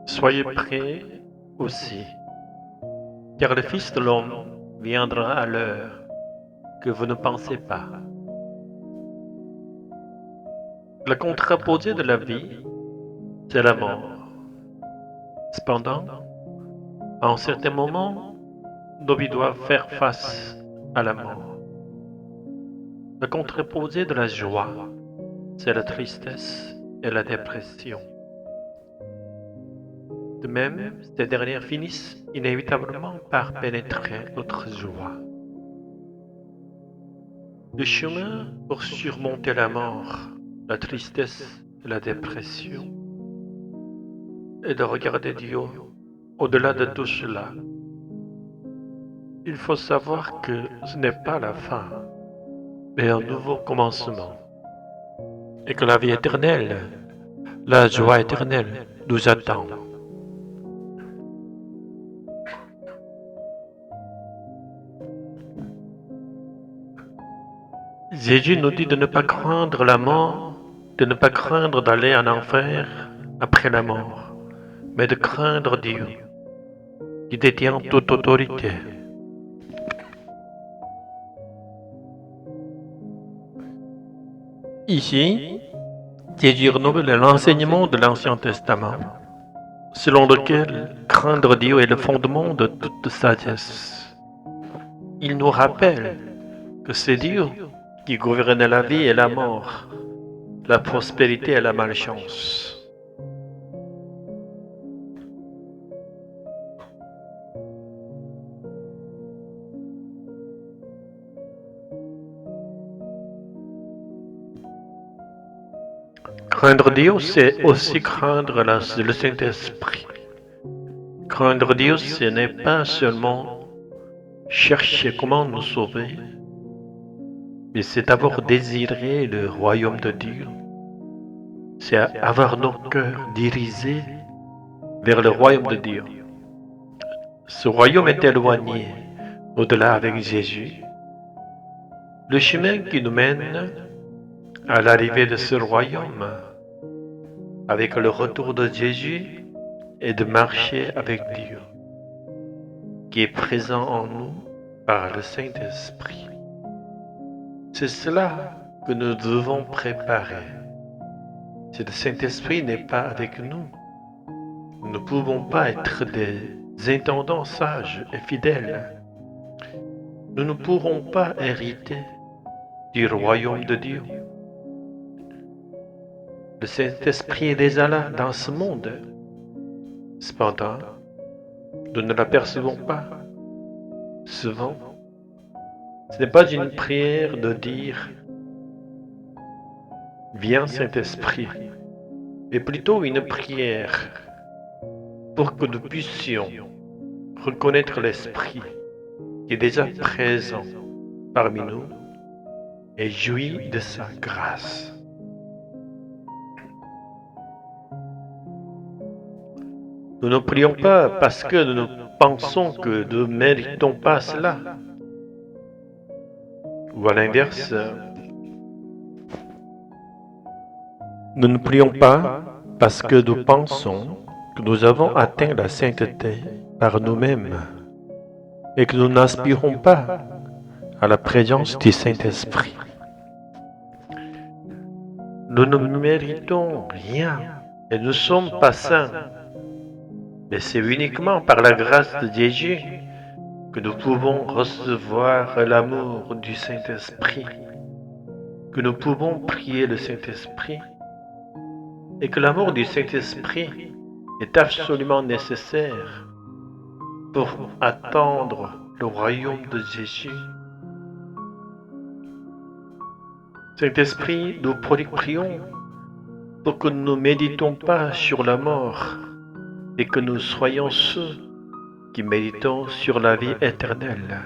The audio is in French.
Soyez prêts aussi, car le Fils de l'homme viendra à l'heure que vous ne pensez pas. Le contraposé de la vie, c'est la mort. Cependant, en certains moments, nos vies doivent faire face à la mort. Le contraposé de la joie, c'est la tristesse et la dépression. De même, ces dernières finissent inévitablement par pénétrer notre joie. Le chemin pour surmonter la mort, la tristesse et la dépression est de regarder Dieu au-delà de tout cela. Il faut savoir que ce n'est pas la fin, mais un nouveau commencement. Et que la vie éternelle, la joie éternelle nous attend. Jésus nous dit de ne pas craindre la mort, de ne pas craindre d'aller en enfer après la mort, mais de craindre Dieu, qui détient toute autorité. Ici, Jésus renouvelle l'enseignement de l'Ancien Testament, selon lequel craindre Dieu est le fondement de toute sagesse. Il nous rappelle que c'est Dieu qui gouverne la vie et la mort, la prospérité et la malchance. Craindre Dieu, c'est aussi craindre le Saint-Esprit. Craindre Dieu, ce n'est pas seulement chercher comment nous sauver, mais c'est d'abord désirer le royaume de Dieu. C'est avoir nos cœurs dirigés vers le royaume de Dieu. Ce royaume est éloigné, au-delà avec Jésus. Le chemin qui nous mène à l'arrivée de ce royaume, avec le retour de Jésus, est de marcher avec Dieu, qui est présent en nous par le Saint-Esprit. C'est cela que nous devons préparer. Si le Saint-Esprit n'est pas avec nous, nous ne pouvons pas être des intendants sages et fidèles. Nous ne pourrons pas hériter du royaume de Dieu. Le Saint-Esprit est déjà là dans ce monde. Cependant, nous ne l'apercevons pas. Souvent, ce n'est pas une prière de dire « Viens Saint-Esprit », mais plutôt une prière pour que nous puissions reconnaître l'Esprit qui est déjà présent parmi nous et jouir de sa grâce. Nous ne prions pas parce que nous pensons que nous ne méritons pas cela. Ou à l'inverse, nous ne prions pas parce que nous pensons que nous avons atteint la sainteté par nous-mêmes et que nous n'aspirons pas à la présence du Saint-Esprit. Nous ne méritons rien et nous ne sommes pas saints. Mais c'est uniquement par la grâce de Jésus que nous pouvons recevoir l'amour du Saint-Esprit, que nous pouvons prier le Saint-Esprit, et que l'amour du Saint-Esprit est absolument nécessaire pour attendre le royaume de Jésus. Saint-Esprit, nous prions pour que nous ne méditons pas sur la mort, et que nous soyons ceux qui méditons sur la vie éternelle.